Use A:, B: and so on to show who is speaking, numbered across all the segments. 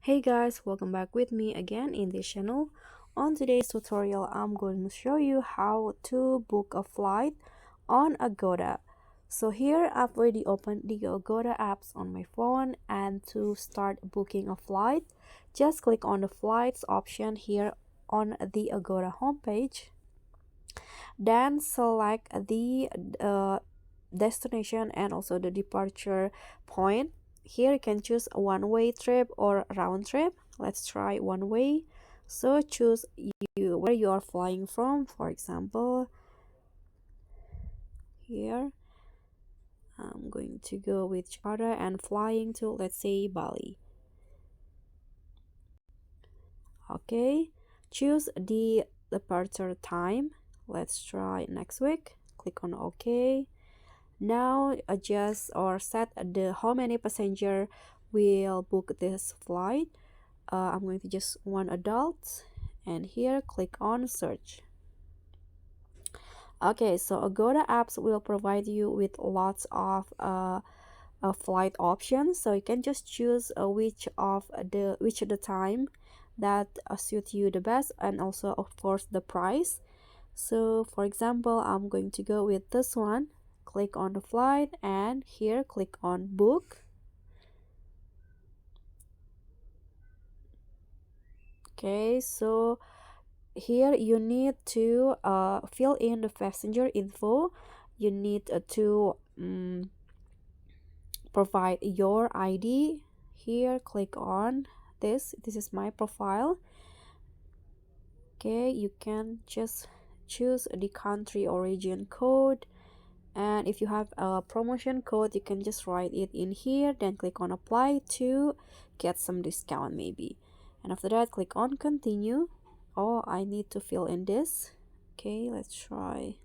A: Hey guys, welcome back with me again in this channel. On today's tutorial, I'm going to show you how to book a flight on Agoda. So here I've already opened the Agoda apps on my phone, and to start booking a flight, just click on the flights option here on the Agoda homepage. Then select the destination and also the departure point. Here you can choose a one-way trip or round trip. Let's try one way. So choose where you are flying from. For example, here I'm going to go with Jakarta and flying to, let's say, Bali. Okay, choose the departure time. Let's try next week. Click on OK. Now adjust or set the how many passenger will book this flight. I'm going to just one adult, and here click on search. Okay, so Agoda apps will provide you with lots of flight options, so you can just choose which the time that suit you the best, and also of course the price. So for example, I'm going to go with this one. Click on the flight and here click on book. Okay, so here you need to fill in the passenger info. You need to provide your ID. Here click on this is my profile. Okay, you can just choose the country origin code, and if you have a promotion code you can just write it in here, then click on apply to get some discount maybe, and after that click on continue. Oh, I need to fill in this. Okay, let's try.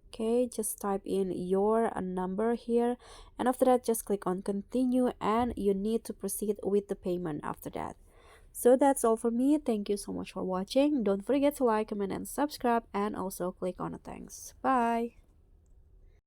A: Okay, just type in your number here, and after that just click on continue, and you need to proceed with the payment after that. So that's all for me. Thank you so much for watching. Don't forget to like, comment, and subscribe, and also click on the thanks. Bye.